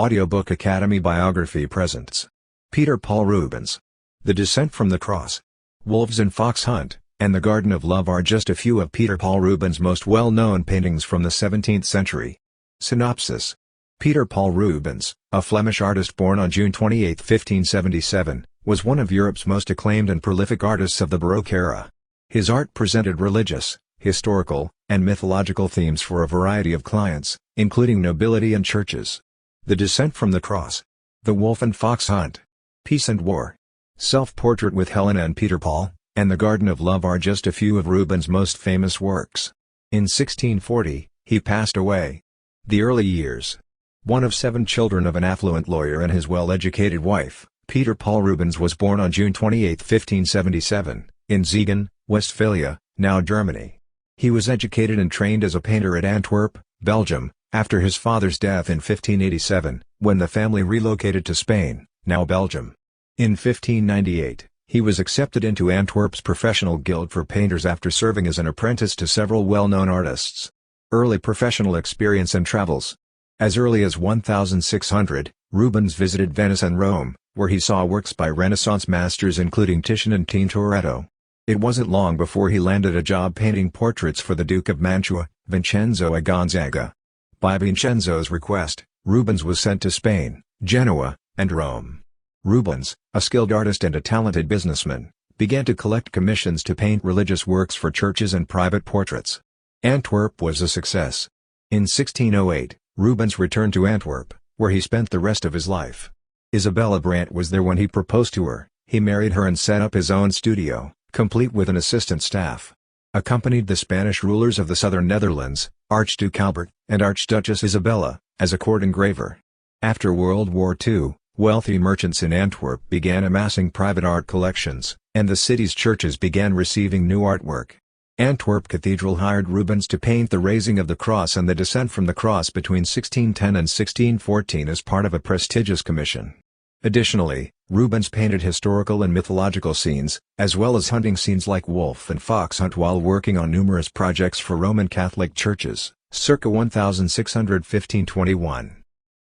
Audiobook Academy Biography presents Peter Paul Rubens. The Descent from the Cross, Wolves and Fox Hunt, and The Garden of Love are just a few of Peter Paul Rubens' most well-known paintings from the 17th century. Synopsis. Peter Paul Rubens, a Flemish artist born on June 28, 1577, was one of Europe's most acclaimed and prolific artists of the Baroque era. His art presented religious, historical, and mythological themes for a variety of clients, including nobility and churches. The Descent from the Cross, The Wolf and Fox Hunt, Peace and War, Self-Portrait with Helena and Peter Paul, and The Garden of Love are just a few of Rubens' most famous works. In 1640, he passed away. The early years. One of 7 children of an affluent lawyer and his well-educated wife, Peter Paul Rubens was born on June 28, 1577, in Zeegen, Westphalia, now Germany. He was educated and trained as a painter at Antwerp, Belgium, after his father's death in 1587, when the family relocated to Spain, now Belgium. In 1598, he was accepted into Antwerp's professional guild for painters after serving as an apprentice to several well-known artists. Early professional experience and travels. As early as 1600, Rubens visited Venice and Rome, where he saw works by Renaissance masters including Titian and Tintoretto. It wasn't long before he landed a job painting portraits for the Duke of Mantua, Vincenzo e Gonzaga. By Vincenzo's request, Rubens was sent to Spain, Genoa, and Rome. Rubens, a skilled artist and a talented businessman, began to collect commissions to paint religious works for churches and private portraits. Antwerp was a success. In 1608, Rubens returned to Antwerp, where he spent the rest of his life. Isabella Brandt was there when he proposed to her. He married her and set up his own studio, complete with an assistant staff. Accompanied the Spanish rulers of the southern Netherlands, Archduke Albert, and Archduchess Isabella, as a court engraver. After World War II, wealthy merchants in Antwerp began amassing private art collections, and the city's churches began receiving new artwork. Antwerp Cathedral hired Rubens to paint the Raising of the Cross and the Descent from the Cross between 1610 and 1614 as part of a prestigious commission. Additionally, Rubens painted historical and mythological scenes, as well as hunting scenes like wolf and fox hunt while working on numerous projects for Roman Catholic churches, circa 1615-21.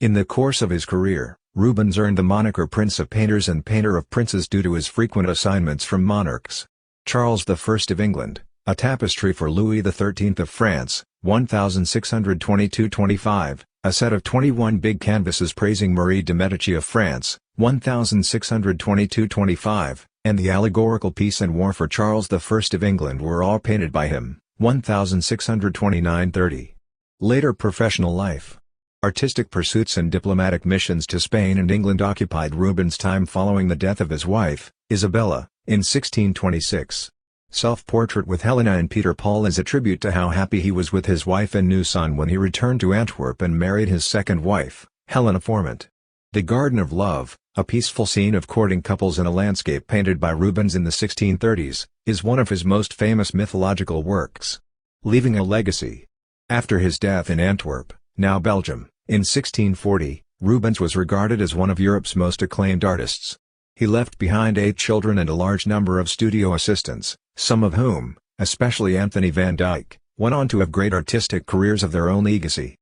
In the course of his career, Rubens earned the moniker Prince of Painters and Painter of Princes due to his frequent assignments from monarchs. Charles I of England, a tapestry for Louis XIII of France, 1622-25, a set of 21 big canvases praising Marie de Medici of France, 1622-25, and the allegorical Peace and War for Charles I of England were all painted by him, 1629-30. Later professional life. Artistic pursuits and diplomatic missions to Spain and England occupied Rubens' time following the death of his wife, Isabella, in 1626. Self-Portrait with Helena and Peter Paul is a tribute to how happy he was with his wife and new son when he returned to Antwerp and married his second wife, Helena Formant. The Garden of Love, a peaceful scene of courting couples in a landscape painted by Rubens in the 1630s, is one of his most famous mythological works. Leaving a legacy. After his death in Antwerp, now Belgium, in 1640, Rubens was regarded as one of Europe's most acclaimed artists. He left behind 8 children and a large number of studio assistants, some of whom, especially Anthony van Dyck, went on to have great artistic careers of their own legacy.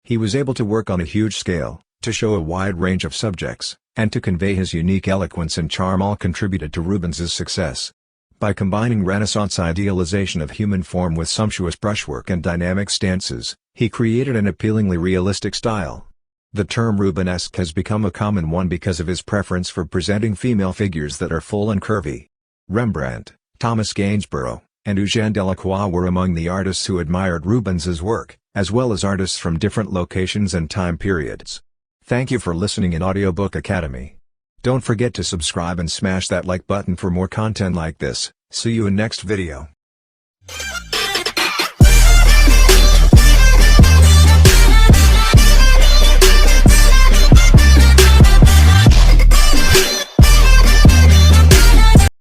He was able to work on a huge scale, to show a wide range of subjects, and to convey his unique eloquence and charm all contributed to Rubens's success. By combining Renaissance idealization of human form with sumptuous brushwork and dynamic stances, he created an appealingly realistic style. The term Rubenesque has become a common one because of his preference for presenting female figures that are full and curvy. Rembrandt, Thomas Gainsborough, and Eugène Delacroix were among the artists who admired Rubens's work, as well as artists from different locations and time periods. Thank you for listening in Audiobook Academy. Don't forget to subscribe and smash that like button for more content like this. See you in next video.